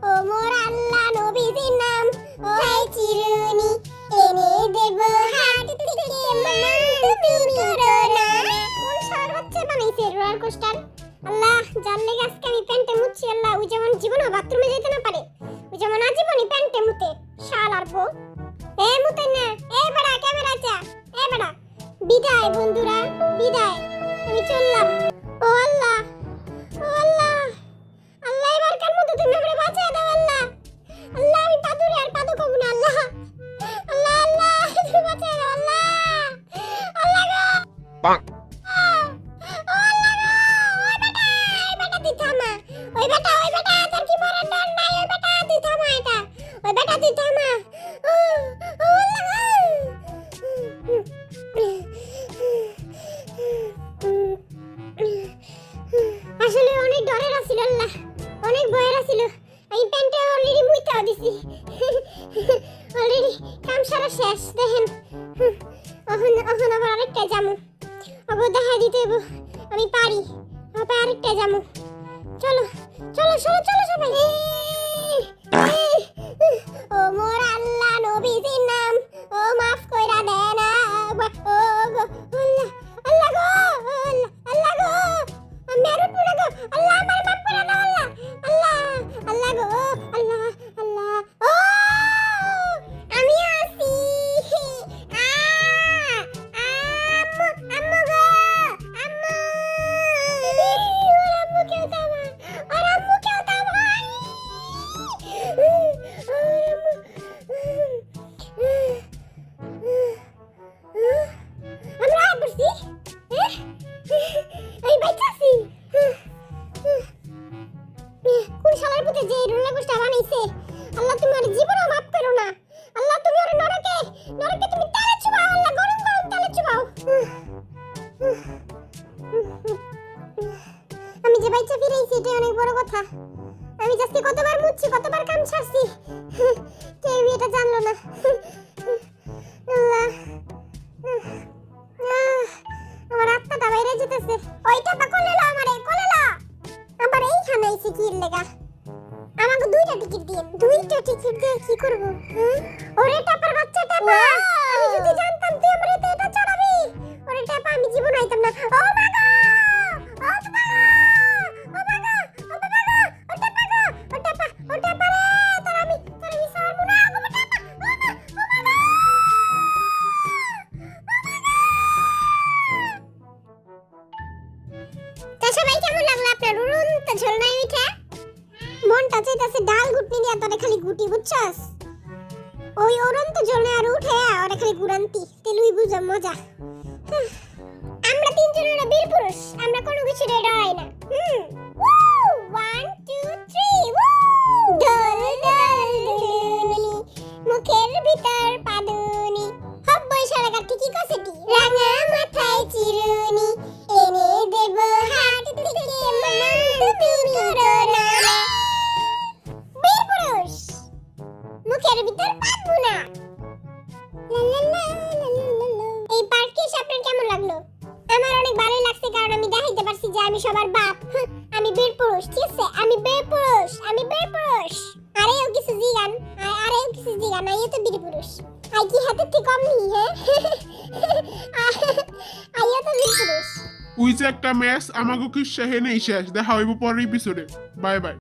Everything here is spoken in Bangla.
ও মোর আল্লাহ নবীজির নাম ও হাই চিরুনি এনে দেব হাত থেকে তুমি করোনা। কোন শালার বাচ্চা বানাইছে রোলার কোস্টার? আল্লাহ জানলে আজকে আমি প্যান্টে মুচ্ছি। আল্লাহ ওই যেমন জীবনে বাথরুমে যেতে না পারে, ওই যেমন আজীবনই প্যান্টে মুতে শালার বউ। মুতে না। বড়া ক্যামেরা চা। বড়া বিদায় বন্ধুরা, বিদায়, আমি চললাম। ও আল্লাহ, ও আল্লাহ, আল্লাহ এবারকার মতো তুমি আমাকে বাঁচিয়ে দাও আল্লাহ। আল্লাহ আমি পাদুরে আর পাদু কব না আল্লাহ। আল্লাহ আল্লাহ তুমি বাঁচিয়ে দাও আল্লাহ। আল্লাহ গো পাক। ও আল্লাহ গো, ওই বেটা তুই থামা। ওই বেটা তোর কি মরার ডর নাই? ওই বেটা তুই থামা এটা। ওই বেটা তুই থামা। ও আল্লাহ আসলে অনেক ডরের আছিল আল্লাহ, অনেক ভয়ের আছিল। আমি প্যান্টে অলরেডি মুইতাও দিছি, অলরেডি কাম সারা শেষ। দেখেন এখন আবার আরেকটা জামু, আবার দেখা দিতে হইব আমি পারি। আবার আরেকটা জামু। চলো চলো চলো চলো সবাই। ও মোর আল্লাহ নবীজির নাম ও মাফ কইরা দে না। ও গো আল্লাহ, আল্লাহ গো, আল্লাহ গো আমি আর উঠবো না গো। আল্লাহ আমার মাফ করে দাও আল্লাহ। আল্লাহ আল্লাহ গো, আল্লাহ আল্লাহ। ও আমি আসি। আম্মু গো, আম্মু। আম্মু কেউ থামা, আর আম্মু কেউ থামা। আমরা বসি এই বাইতাছি। কোন শালার পুতে যে রোলার কোস্টার বানাইছে? আল্লাহ তুমি আর জীবনও মাফ করো না। আল্লাহ তুমি আর নরকে তুমি তেলে চুবাও আল্লাহ, গরম গরম তেলে চুবাও। আমি যে বাইচা ফিরেছি এটা অনেক বড় কথা। আমি আজকে কতবার মুচ্ছি, কতবার কাম ছাড়ছি, কেউ এটা জানলো না। আল্লাহ আমার আত্মাটা বাইরে যেতেছে। ওইটা পা কোলে লা আমারে, কোলে লা। আবার এইখানে আইছে কি লাগা? আমাকে দুইটা টিকিট দিন। দুইটা টিকিট দিয়ে কি করব? ওরে টাপার বাচ্চা টাপা, আমি যদি জানতাম তুই আমারে এটা চড়াবি। ওরে টাপা আমি জীবন আইতাম না। ও মা গো, ও মা গো, ও মা গো, ও বাবা গো, ও টাপা গো, ও টাপা রে। তোর আমি সারমু না গো টাপা। ও মা গো, ও মা গো। তা সবাই কেমন লাগলো আপনার উড়ন্ত ঝর্ণায় উঠে? মনটা চাইতেছে ডাল ঘুটনি দিয়া তোরে খালি গুটি, বুঝছস? ওই উড়ন্ত ঝর্ণায় আর উঠে ওরে খালি গুরান্তি, তেলুই বুঝা মজা। আমরা তিনজনের বীর পুরুষ, আমরা কোনো কিছু ডরাই না। 1 2 3 দল দল দুলুনি মুখের ভিতর পাদুনি হব্বই সারাকার ঠিকই কসেটি রাঙা মাথায় চিরুনি এনে দেব হাত থেকে তুমি করোনা। বীর পুরুষ মুখের ভিতর পাদবো না। এই পার্টি আপনার কেমন লাগলো? আমার অনেক ভালো লাগছে, কারণ আমি দেখাইতে পারছি যে আমি সবার বাপ। আমি বীর পুরুষ, ঠিক আছে? আমি বীর পুরুষ, আমি বীর পুরুষ। আরেও কিছু জিগান, আই তো বীর পুরুষ। আই কি হাতে থেকে কম নি? হ্যাঁ আইও তো বীর পুরুষ। ওই যে একটা ম্যাচ আমাকে কি সেহেনেই শেষ, দেখা হইব পরের এপিসোডে। Bye bye.